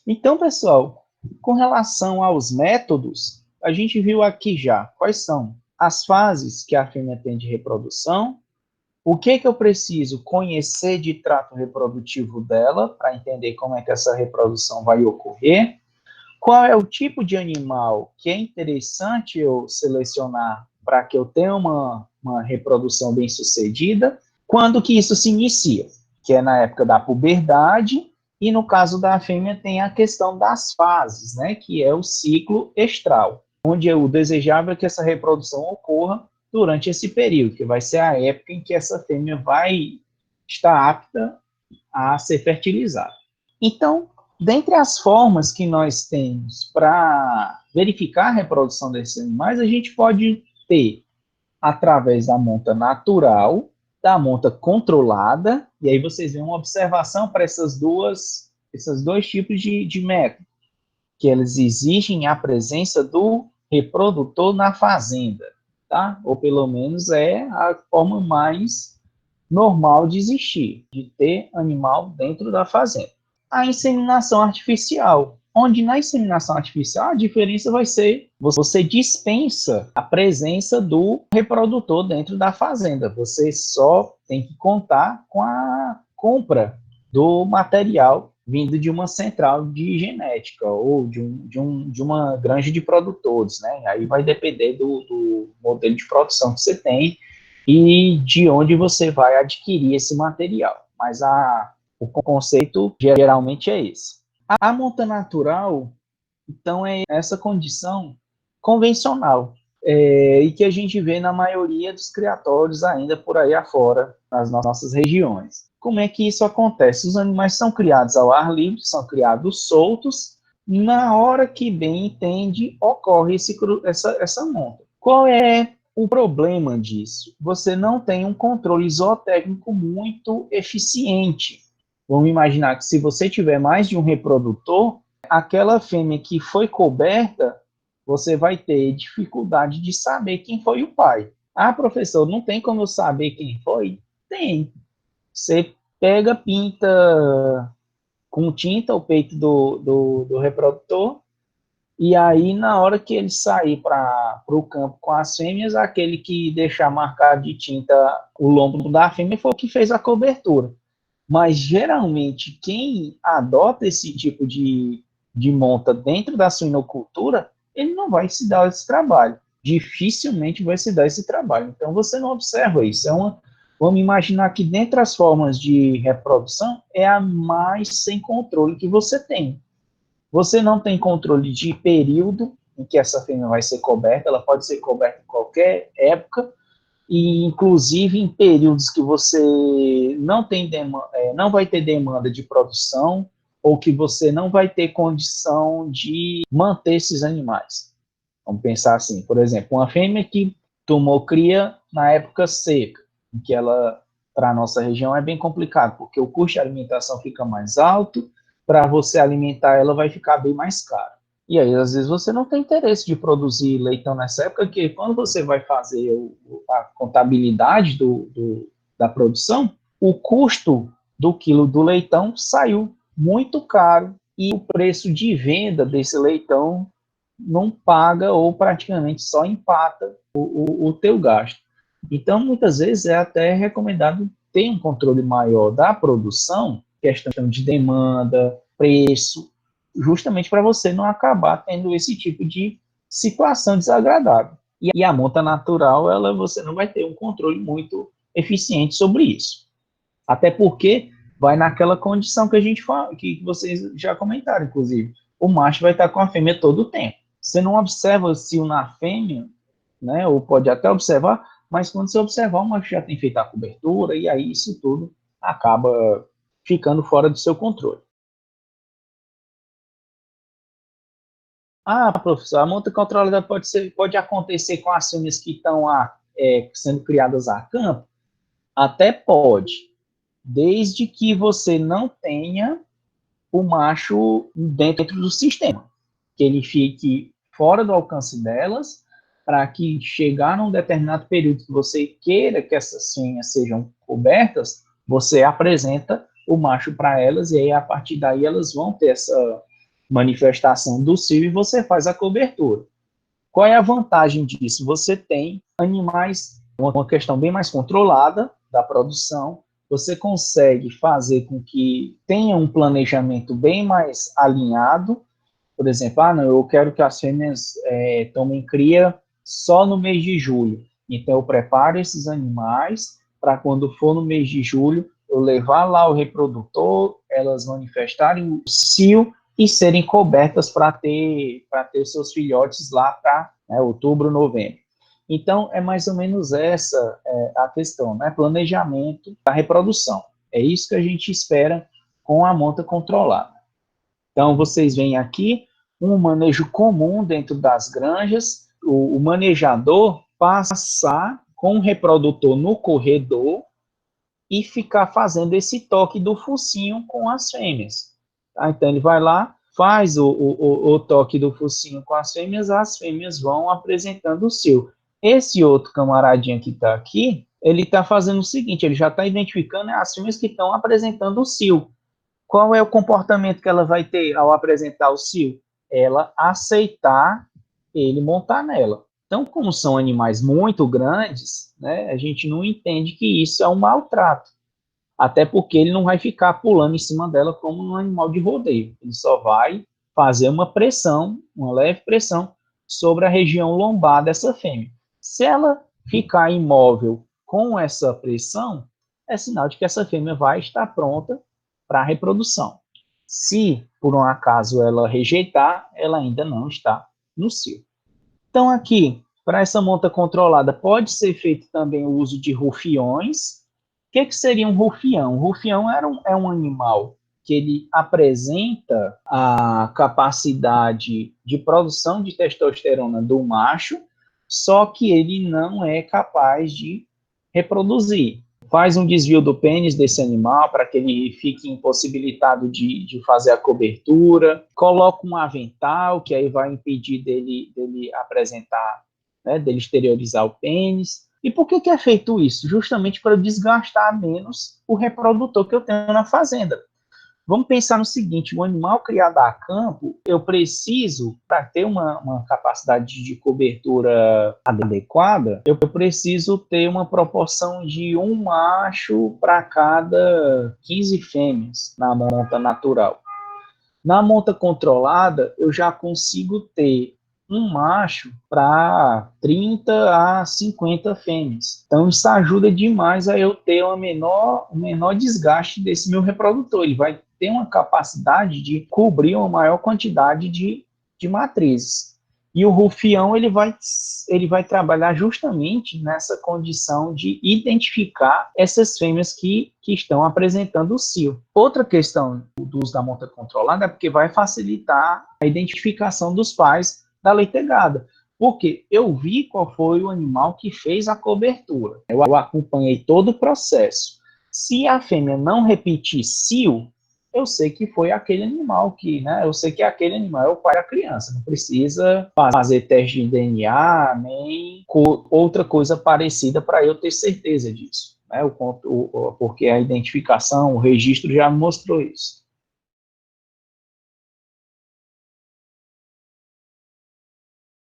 Então, pessoal, com relação aos métodos, a gente viu aqui já quais são as fases que a fêmea tem de reprodução, o que eu preciso conhecer de trato reprodutivo dela para entender como é que essa reprodução vai ocorrer, qual é o tipo de animal que é interessante eu selecionar para que eu tenha uma reprodução bem-sucedida, quando que isso se inicia, que é na época da puberdade, e no caso da fêmea tem a questão das fases, né, que é o ciclo estral, onde o desejável é que essa reprodução ocorra durante esse período, que vai ser a época em que essa fêmea vai estar apta a ser fertilizada. Então, dentre as formas que nós temos para verificar a reprodução desses animais, a gente pode ter através da monta natural, da monta controlada, e aí vocês veem uma observação para esses dois tipos de método, que eles exigem a presença do reprodutor na fazenda, tá? Ou pelo menos é a forma mais normal de existir, de ter animal dentro da fazenda. A inseminação artificial, onde na inseminação artificial a diferença vai ser você dispensa a presença do reprodutor dentro da fazenda, você só tem que contar com a compra do material vindo de uma central de genética ou de uma granja de produtores, né? Aí vai depender do modelo de produção que você tem e de onde você vai adquirir esse material. Mas o conceito geralmente é esse. A monta natural, então, é essa condição convencional, e que a gente vê na maioria dos criatórios ainda por aí afora, nas nossas regiões. Como é que isso acontece? Os animais são criados ao ar livre, são criados soltos, na hora que bem entende, ocorre essa monta. Qual é o problema disso? Você não tem um controle zootécnico muito eficiente. Vamos imaginar que se você tiver mais de um reprodutor, aquela fêmea que foi coberta, você vai ter dificuldade de saber quem foi o pai. Ah, professor, não tem como eu saber quem foi? Tem. Você pega, pinta com tinta o peito do reprodutor, e aí, na hora que ele sair para o campo com as fêmeas, aquele que deixar marcado de tinta o lombo da fêmea foi o que fez a cobertura. Mas, geralmente, quem adota esse tipo de monta dentro da suinocultura, ele não vai se dar esse trabalho. Dificilmente vai se dar esse trabalho. Então, você não observa isso. Vamos imaginar que, dentre as formas de reprodução, é a mais sem controle que você tem. Você não tem controle de período em que essa fêmea vai ser coberta, ela pode ser coberta em qualquer época, e inclusive em períodos que você não vai ter demanda de produção, ou que você não vai ter condição de manter esses animais. Vamos pensar assim, por exemplo, uma fêmea que tomou cria na época seca, em que ela, para a nossa região, é bem complicado, porque o custo de alimentação fica mais alto, para você alimentar ela vai ficar bem mais caro. E aí, às vezes, você não tem interesse de produzir leitão nessa época, porque quando você vai fazer a contabilidade da produção, o custo do quilo do leitão saiu muito caro e o preço de venda desse leitão não paga ou praticamente só empata o teu gasto. Então, muitas vezes é até recomendado ter um controle maior da produção, questão de demanda, preço, justamente para você não acabar tendo esse tipo de situação desagradável. E a monta natural, você não vai ter um controle muito eficiente sobre isso. Até porque vai naquela condição que a gente fala, que vocês já comentaram, inclusive. O macho vai estar com a fêmea todo o tempo. Você não observa o cio na fêmea, né? Ou pode até observar, mas quando você observar, o macho já tem feito a cobertura, e aí isso tudo acaba ficando fora do seu controle. Ah, professor, a monta controlada pode acontecer com as fêmeas que estão sendo criadas a campo? Até pode, desde que você não tenha o macho dentro do sistema, que ele fique fora do alcance delas, para que chegar num determinado período que você queira que essas fêmeas sejam cobertas, você apresenta o macho para elas, e aí a partir daí elas vão ter manifestação do cio e você faz a cobertura. Qual é a vantagem disso? Você tem animais, uma questão bem mais controlada da produção, você consegue fazer com que tenha um planejamento bem mais alinhado. Por exemplo, não, eu quero que as fêmeas tomem cria só no mês de julho. Então, eu preparo esses animais para quando for no mês de julho, eu levar lá o reprodutor, elas manifestarem o cio e serem cobertas para ter os seus filhotes lá para outubro, novembro. Então, é mais ou menos essa a questão, né? Planejamento da reprodução. É isso que a gente espera com a monta controlada. Então, vocês veem aqui um manejo comum dentro das granjas, o manejador passar com o reprodutor no corredor e ficar fazendo esse toque do focinho com as fêmeas. Tá? Então, ele vai lá, faz o toque do focinho com as fêmeas vão apresentando o cio. Esse outro camaradinho que está aqui, ele está fazendo o seguinte, ele já está identificando as fêmeas que estão apresentando o cio. Qual é o comportamento que ela vai ter ao apresentar o cio? Ela aceitar ele montar nela. Então, como são animais muito grandes, né, a gente não entende que isso é um maltrato. Até porque ele não vai ficar pulando em cima dela como um animal de rodeio. Ele só vai fazer uma pressão, uma leve pressão, sobre a região lombar dessa fêmea. Se ela ficar imóvel com essa pressão, é sinal de que essa fêmea vai estar pronta para a reprodução. Se, por um acaso, ela rejeitar, ela ainda não está no cio. Então, aqui, para essa monta controlada, pode ser feito também o uso de rufiões. O que seria um rufião? O rufião é um animal que ele apresenta a capacidade de produção de testosterona do macho, só que ele não é capaz de reproduzir. Faz um desvio do pênis desse animal para que ele fique impossibilitado de fazer a cobertura, coloca um avental, que aí vai impedir dele apresentar, né, dele exteriorizar o pênis. E por que é feito isso? Justamente para desgastar menos o reprodutor que eu tenho na fazenda. Vamos pensar no seguinte, o animal criado a campo, eu preciso, para ter uma capacidade de cobertura adequada, eu preciso ter uma proporção de um macho para cada 15 fêmeas na monta natural. Na monta controlada, eu já consigo ter um macho para 30 a 50 fêmeas. Então, isso ajuda demais a eu ter o menor desgaste desse meu reprodutor. Ele vai ter uma capacidade de cobrir uma maior quantidade de matrizes. E o rufião, ele vai trabalhar justamente nessa condição de identificar essas fêmeas que estão apresentando o cio. Outra questão do uso da monta controlada é porque vai facilitar a identificação dos pais da leitegada. Porque eu vi qual foi o animal que fez a cobertura. Eu acompanhei todo o processo. Se a fêmea não repetir cio, eu sei que foi aquele animal eu sei que aquele animal é o pai da criança. Não precisa fazer teste de DNA, nem outra coisa parecida para eu ter certeza disso. Né? Porque a identificação, o registro já mostrou isso.